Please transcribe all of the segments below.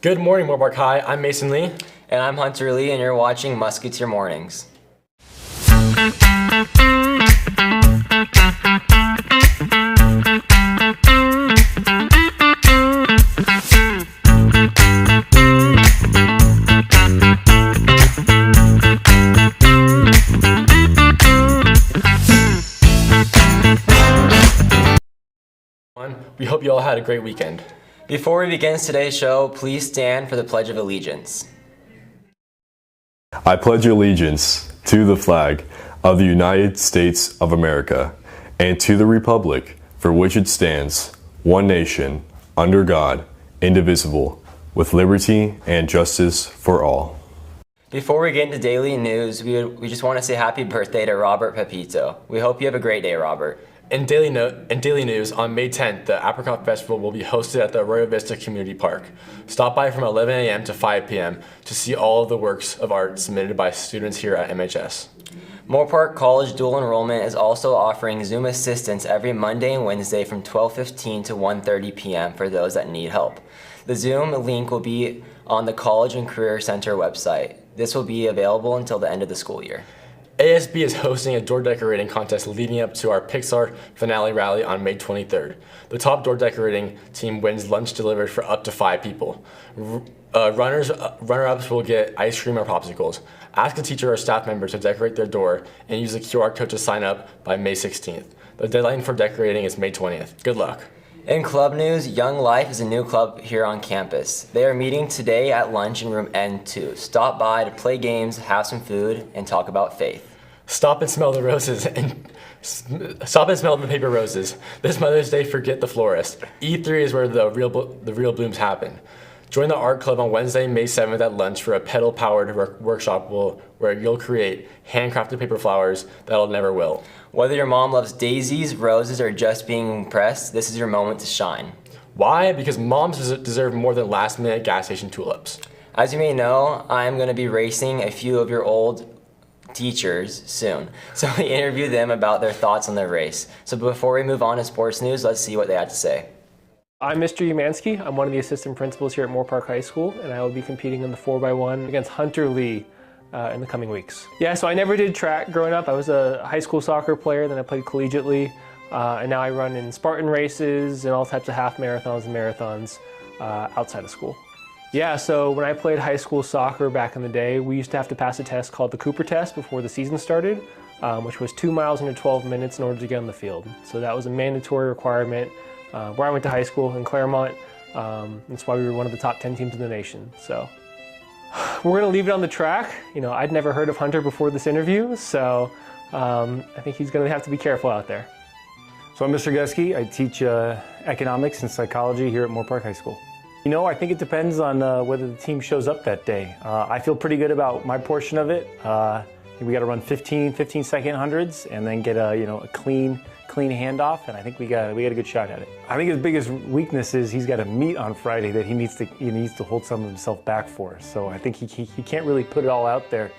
Good morning, Moorpark High. I'm Mason Lee. And I'm Hunter Lee, and you're watching Musketeer Mornings. We hope you all had a great weekend. Before we begin today's show, please stand for the Pledge of Allegiance. I pledge allegiance to the flag of the United States of America and to the republic for which it stands, one nation, under God, indivisible, with liberty and justice for all. Before we get into daily news, we just want to say happy birthday to Robert Pepito. We hope you have a great day, Robert. In daily news, on May 10th, the Apricot Festival will be hosted at the Arroyo Vista Community Park. Stop by from 11 a.m. to 5 p.m. to see all of the works of art submitted by students here at MHS. Moorpark College Dual Enrollment is also offering Zoom assistance every Monday and Wednesday from 12:15 to 1:30 p.m. for those that need help. The Zoom link will be on the College and Career Center website. This will be available until the end of the school year. ASB is hosting a door decorating contest leading up to our Pixar finale rally on May 23rd. The top door decorating team wins lunch delivered for up to 5 people. Runner-ups will get ice cream or popsicles. Ask a teacher or staff member to decorate their door and use the QR code to sign up by May 16th. The deadline for decorating is May 20th. Good luck. In club news, Young Life is a new club here on campus. They are meeting today at lunch in room N2. Stop by to play games, have some food, and talk about faith. Stop and smell the roses and stop and smell the paper roses. This Mother's Day, forget the florist. E3 is where the real blooms happen. Join the art club on Wednesday, May 7th at lunch for a pedal-powered workshop where you'll create handcrafted paper flowers that'll never wilt. Whether your mom loves daisies, roses, or just being impressed, this is your moment to shine. Why? Because moms deserve more than last-minute gas station tulips. As you may know, I'm going to be racing a few of your old teachers soon. So we interviewed them about their thoughts on their race. So before we move on to sports news, let's see what they had to say. I'm Mr. Umansky. I'm one of the assistant principals here at Moorpark High School, and I will be competing in the 4x1 against Hunter Lee in the coming weeks. Yeah, so I never did track growing up. I was a high school soccer player, then I played collegiately, and now I run in Spartan races and all types of half marathons and marathons outside of school. Yeah, so when I played high school soccer back in the day, we used to have to pass a test called the Cooper test before the season started, which was 2 miles under 12 minutes in order to get on the field. So that was a mandatory requirement where I went to high school in Claremont. That's why we were one of the top 10 teams in the nation. So we're gonna leave it on the track. You know, I'd never heard of Hunter before this interview, so I think he's gonna have to be careful out there. So I'm Mr. Gusky. I teach economics and psychology here at Moorpark High School. You know, I think it depends on whether the team shows up that day. I feel pretty good about my portion of it. We got to run 15-second hundreds and then get a clean handoff, and I think we got a good shot at it. I think his biggest weakness is he's got a meet on Friday that he needs to hold some of himself back for. So I think he can't really put it all out there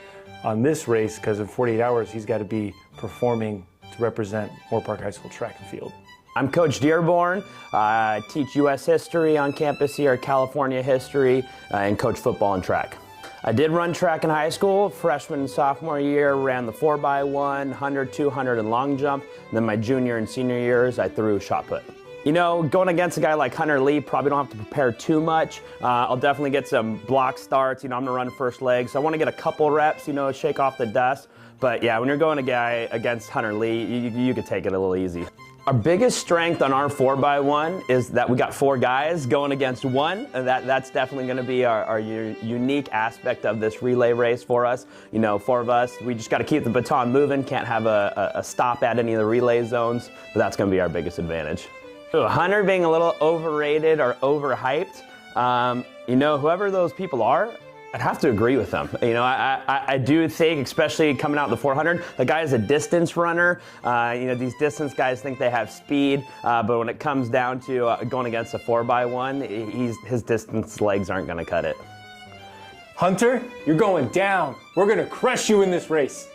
on this race because in 48 hours he's got to be performing to represent Moorpark High School track and field. I'm Coach Dearborn. I teach U.S. history on campus here, California history, and coach football and track. I did run track in high school. Freshman and sophomore year, ran the 4x1, 100, 200, and long jump. And then my junior and senior years, I threw shot put. You know, going against a guy like Hunter Lee, probably don't have to prepare too much. I'll definitely get some block starts. You know, I'm gonna run first leg, so I want to get a couple reps, you know, shake off the dust. But yeah, when you're going a guy against Hunter Lee, you could take it a little easy. Our biggest strength on our 4x1 is that we got 4 guys going against 1. And that's definitely going to be our unique aspect of this relay race for us. You know, 4 of us, we just got to keep the baton moving, can't have a stop at any of the relay zones, but that's going to be our biggest advantage. Hunter being a little overrated or overhyped, you know, whoever those people are, I'd have to agree with them. You know, I do think, especially coming out in the 400, the guy is a distance runner. You know, these distance guys think they have speed, but when it comes down to going against a 4x1, his distance legs aren't gonna cut it. Hunter, you're going down. We're gonna crush you in this race.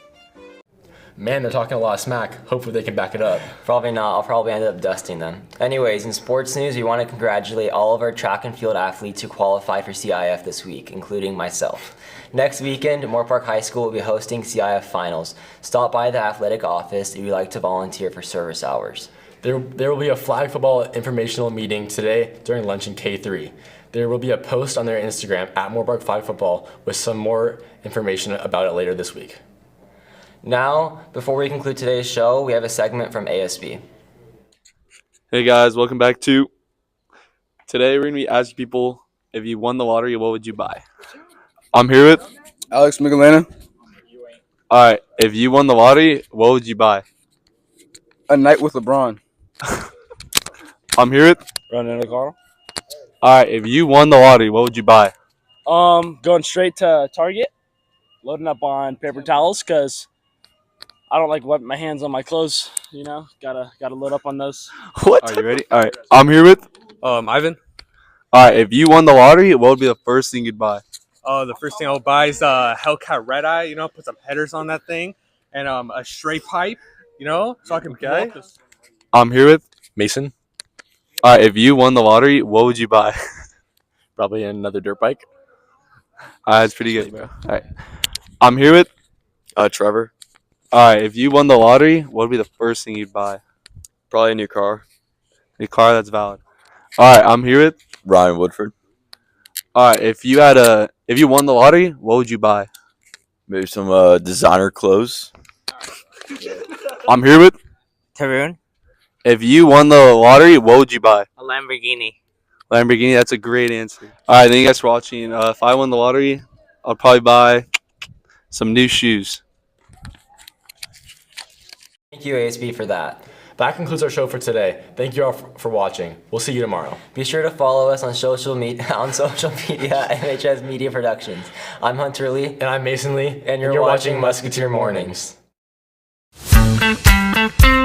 Man, they're talking a lot of smack. Hopefully they can back it up. Probably not. I'll probably end up dusting them. Anyways, in sports news, we want to congratulate all of our track and field athletes who qualified for CIF this week, including myself. Next weekend, Moore Park High School will be hosting CIF finals. Stop by the athletic office if you'd like to volunteer for service hours. There will be a flag football informational meeting today during lunch in K3. There will be a post on their Instagram at Moore Park Flag Football with some more information about it later this week. Now, before we conclude today's show, we have a segment from ASB. Hey guys, welcome back to today. We're gonna be asking people, if you won the lottery, what would you buy? I'm here with Alex Michelena. all right. If you won the lottery, what would you buy? A night with LeBron. I'm here with Running a car. all right. If you won the lottery, what would you buy? Going straight to Target, loading up on paper towels because I don't like wiping my hands on my clothes. You know, gotta load up on those. What? Are you ready? All right. I'm here with Ivan. all right. If you won the lottery, what would be the first thing you'd buy? The first thing I'll buy is a Hellcat Red Eye. You know, put some headers on that thing, and a stray pipe. You know, so I can blow up this. I'm here with Mason, all right. If you won the lottery, what would you buy? probably another dirt bike. That's pretty good, bro. All right. I'm here with Trevor. all right. If you won the lottery, what would be the first thing you'd buy? Probably a new car. A car, that's valid. All right. I'm here with Ryan Woodford. all right. If you won the lottery, what would you buy? Maybe some designer clothes. I'm here with Tarun, if you won the lottery, what would you buy? a Lamborghini. Lamborghini, that's a great answer. All right, thank you guys for watching. If I won the lottery, I'll probably buy some new shoes. Thank you, ASB, for that. That concludes our show for today. Thank you all for watching. We'll see you tomorrow. Be sure to follow us on social media MHS Media Productions. I'm Hunter Lee. And I'm Mason Lee. And you're watching Musketeer Mornings. Mornings.